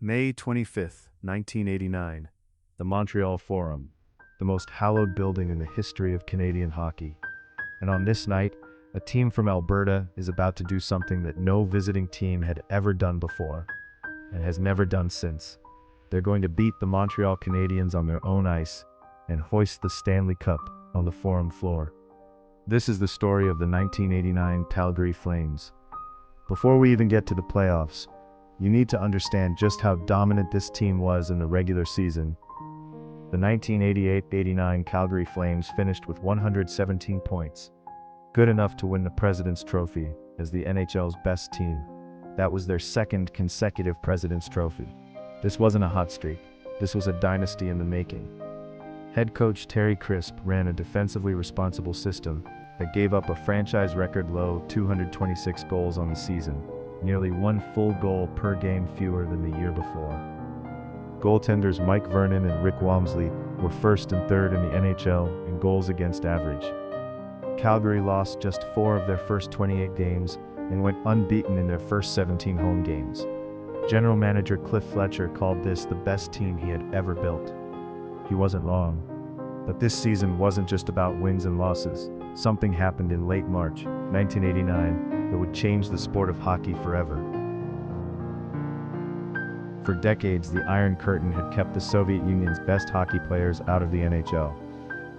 May 25, 1989. The Montreal Forum, the most hallowed building in the history of Canadian hockey. And on this night, a team from Alberta is about to do something that no visiting team had ever done before, and has never done since. They're going to beat the Montreal Canadiens on their own ice and hoist the Stanley Cup on the Forum floor. This is the story of the 1989 Calgary Flames. Before we even get to the playoffs, you need to understand just how dominant this team was in the regular season. The 1988-89 Calgary Flames finished with 117 points, good enough to win the President's Trophy as the NHL's best team. That was their second consecutive President's Trophy. This wasn't a hot streak, this was a dynasty in the making. Head coach Terry Crisp ran a defensively responsible system that gave up a franchise record low 226 goals on the season, nearly one full goal per game fewer than the year before. Goaltenders Mike Vernon and Rick Walmsley were first and third in the NHL in goals against average. Calgary lost just 4 of their first 28 games and went unbeaten in their first 17 home games. General manager Cliff Fletcher called this the best team he had ever built. He wasn't wrong. But this season wasn't just about wins and losses. Something happened in late March 1989 that would change the sport of hockey forever. For decades, the Iron Curtain had kept the Soviet Union's best hockey players out of the NHL.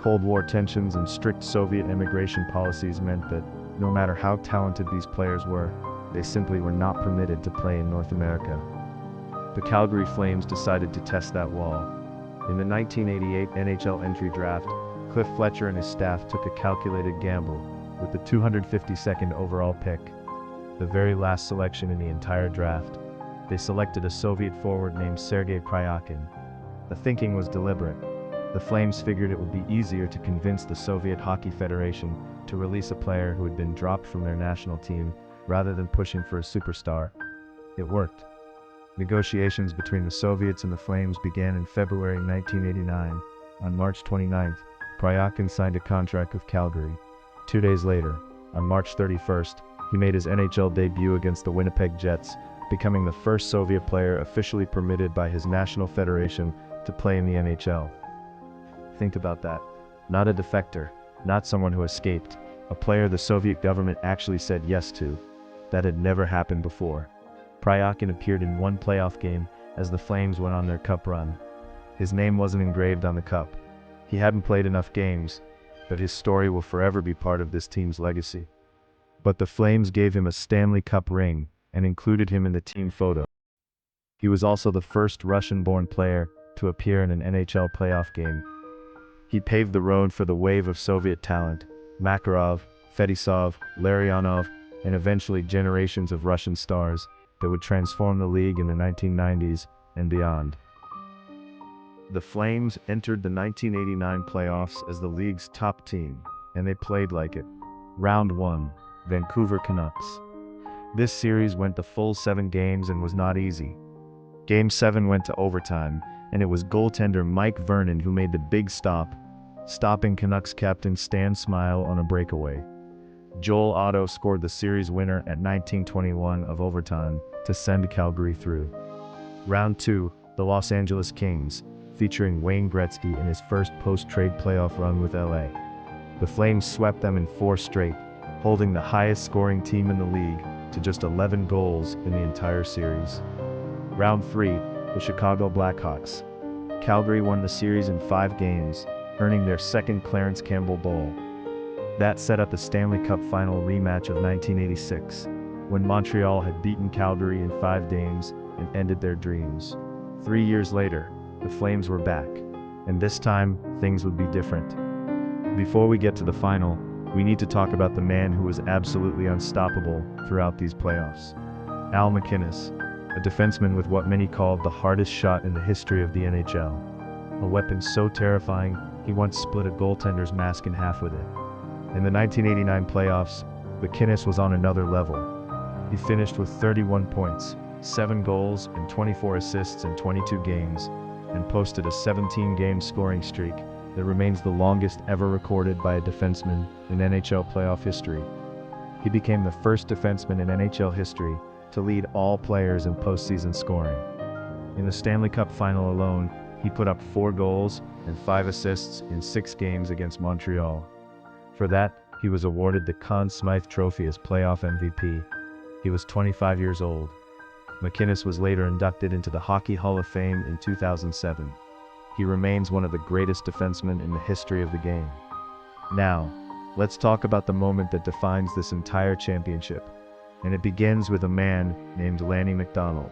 Cold War tensions and strict Soviet immigration policies meant that no matter how talented these players were, they simply were not permitted to play in North America. The Calgary Flames decided to test that wall. In the 1988 NHL entry draft, Cliff Fletcher and his staff took a calculated gamble with the 252nd overall pick, the very last selection in the entire draft. They selected a Soviet forward named Sergei Pryakhin. The thinking was deliberate. The Flames figured it would be easier to convince the Soviet Hockey Federation to release a player who had been dropped from their national team rather than pushing for a superstar. It worked. Negotiations between the Soviets and the Flames began in February 1989. On March 29th, Pryakhin signed a contract with Calgary. 2 days later, on March 31st, he made his NHL debut against the Winnipeg Jets, becoming the first Soviet player officially permitted by his national federation to play in the NHL. Think about that. Not a defector, not someone who escaped, a player the Soviet government actually said yes to. That had never happened before. Pryakhin appeared in one playoff game as the Flames went on their cup run. His name wasn't engraved on the cup. He hadn't played enough games, but his story will forever be part of this team's legacy. But the Flames gave him a Stanley Cup ring and included him in the team photo. He was also the first Russian-born player to appear in an NHL playoff game. He paved the road for the wave of Soviet talent, Makarov, Fedosov, Larionov, and eventually generations of Russian stars that would transform the league in the 1990s and beyond. The Flames entered the 1989 playoffs as the league's top team, and they played like it. Round 1, Vancouver Canucks. This series went the full 7 games and was not easy. Game 7 went to overtime, and it was goaltender Mike Vernon who made the big stop, stopping Canucks captain Stan Smile on a breakaway. Joel Otto scored the series winner at 19:21 of overtime to send Calgary through. Round 2, the Los Angeles Kings, featuring Wayne Gretzky in his first post-trade playoff run with LA. The Flames swept them in 4 straight, holding the highest scoring team in the league to just 11 goals in the entire series. Round 3, the Chicago Blackhawks. Calgary won the series in 5 games, earning their second Clarence Campbell Bowl. That set up the Stanley Cup final rematch of 1986, when Montreal had beaten Calgary in 5 games and ended their dreams. 3 years later, the Flames were back, and this time, things would be different. Before we get to the final, we need to talk about the man who was absolutely unstoppable throughout these playoffs. Al MacInnis, a defenseman with what many called the hardest shot in the history of the NHL. A weapon so terrifying, he once split a goaltender's mask in half with it. In the 1989 playoffs, MacInnis was on another level. He finished with 31 points, 7 goals, and 24 assists in 22 games, and posted a 17-game scoring streak that remains the longest ever recorded by a defenseman in NHL playoff history. He became the first defenseman in NHL history to lead all players in postseason scoring. In the Stanley Cup final alone, he put up 4 goals and 5 assists in 6 games against Montreal. For that, he was awarded the Conn Smythe Trophy as playoff MVP. He was 25 years old. MacInnis was later inducted into the Hockey Hall of Fame in 2007. He remains one of the greatest defensemen in the history of the game. Now, let's talk about the moment that defines this entire championship. And it begins with a man named Lanny McDonald.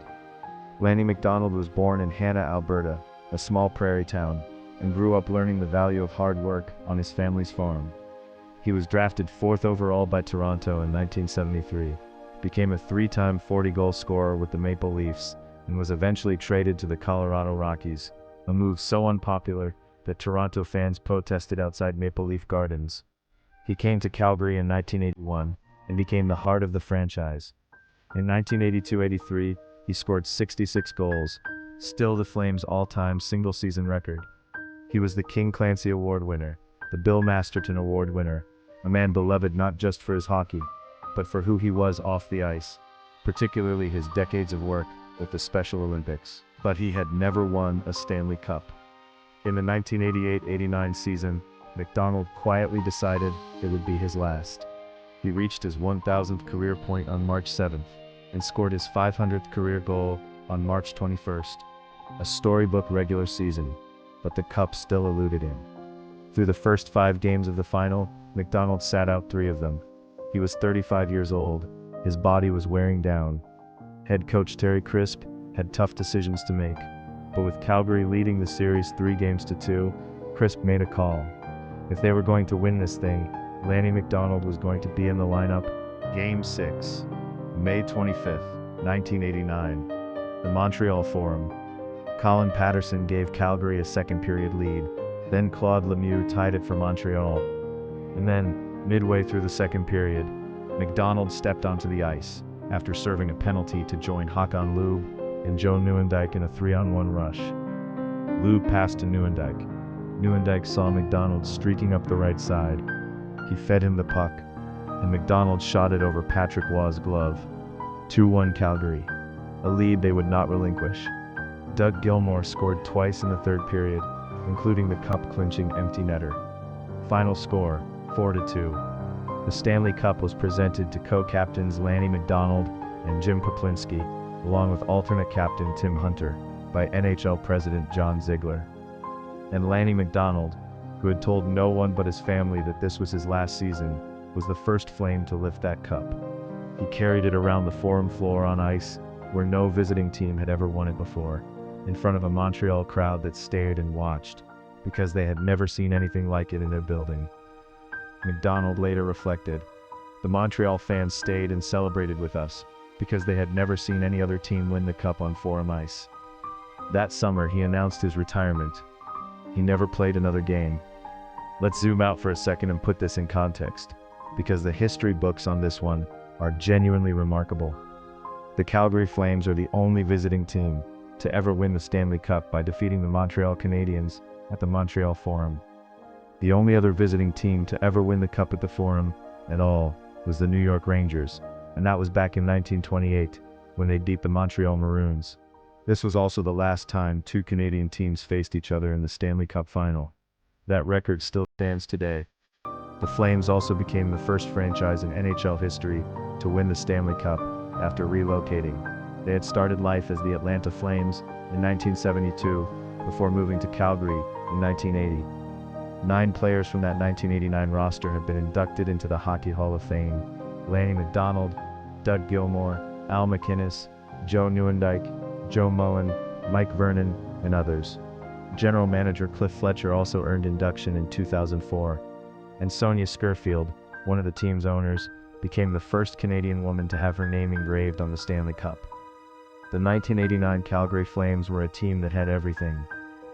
Lanny McDonald was born in Hanna, Alberta, a small prairie town, and grew up learning the value of hard work on his family's farm. He was drafted 4th overall by Toronto in 1973, became a 3-time 40-goal scorer with the Maple Leafs, and was eventually traded to the Colorado Rockies, a move so unpopular that Toronto fans protested outside Maple Leaf Gardens. He came to Calgary in 1981 and became the heart of the franchise. In 1982-83, he scored 66 goals, still the Flames' all-time single-season record. He was the King Clancy Award winner, the Bill Masterton Award winner, a man beloved not just for his hockey, but for who he was off the ice, particularly his decades of work with the Special Olympics. But he had never won a Stanley Cup. In the 1988-89 season, McDonald quietly decided it would be his last. He reached his 1,000th career point on March 7th, and scored his 500th career goal on March 21st. A storybook regular season, but the cup still eluded him. Through the first 5 games of the final, McDonald sat out 3 of them. He was 35 years old. His body was wearing down. Head coach Terry Crisp had tough decisions to make, but with Calgary leading the series 3-2, Crisp made a call. If they were going to win this thing, Lanny McDonald was going to be in the lineup. Game 6, May 25th, 1989, the Montreal Forum. Colin Patterson gave Calgary a second-period lead, then Claude Lemieux tied it for Montreal. And then, midway through the second period, McDonald stepped onto the ice after serving a penalty to join Håkan Loob and Joe Nieuwendyk in a 3-on-1 rush. Loob passed to Nieuwendyk. Nieuwendyk saw McDonald streaking up the right side. He fed him the puck, and McDonald shot it over Patrick Waugh's glove. 2-1 Calgary, a lead they would not relinquish. Doug Gilmour scored twice in the third period, including the cup-clinching empty netter. Final score, 4-2. The Stanley Cup was presented to co-captains Lanny McDonald and Jim Poplinski, along with alternate captain Tim Hunter, by NHL President John Ziegler. And Lanny McDonald, who had told no one but his family that this was his last season, was the first Flame to lift that cup. He carried it around the Forum floor on ice, where no visiting team had ever won it before, in front of a Montreal crowd that stared and watched, because they had never seen anything like it in their building. McDonald later reflected, "The Montreal fans stayed and celebrated with us, because they had never seen any other team win the cup on Forum ice." That summer he announced his retirement. He never played another game. Let's zoom out for a second and put this in context, because the history books on this one are genuinely remarkable. The Calgary Flames are the only visiting team to ever win the Stanley Cup by defeating the Montreal Canadiens at the Montreal Forum. The only other visiting team to ever win the Cup at the Forum at all was the New York Rangers, and that was back in 1928, when they beat the Montreal Maroons. This was also the last time 2 Canadian teams faced each other in the Stanley Cup final. That record still stands today. The Flames also became the first franchise in NHL history to win the Stanley Cup after relocating. They had started life as the Atlanta Flames in 1972 before moving to Calgary in 1980. 9 players from that 1989 roster have been inducted into the Hockey Hall of Fame: Lanny McDonald, Doug Gilmour, Al MacInnis, Joe Nieuwendyk, Joe Moen, Mike Vernon, and others. General manager Cliff Fletcher also earned induction in 2004, and Sonia Skirfield, one of the team's owners, became the first Canadian woman to have her name engraved on the Stanley Cup. The 1989 Calgary Flames were a team that had everything: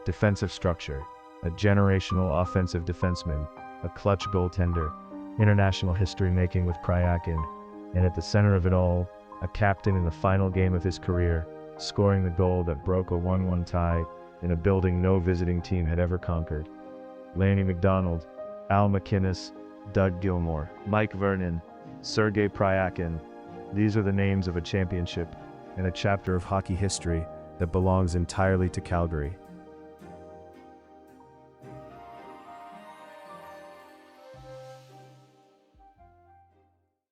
defensive structure, a generational offensive defenseman, a clutch goaltender, international history making with Pryakhin, and at the center of it all, a captain in the final game of his career, scoring the goal that broke a 1-1 tie in a building no visiting team had ever conquered. Lanny McDonald, Al MacInnis, Doug Gilmour, Mike Vernon, Sergei Pryakhin. These are the names of a championship and a chapter of hockey history that belongs entirely to Calgary.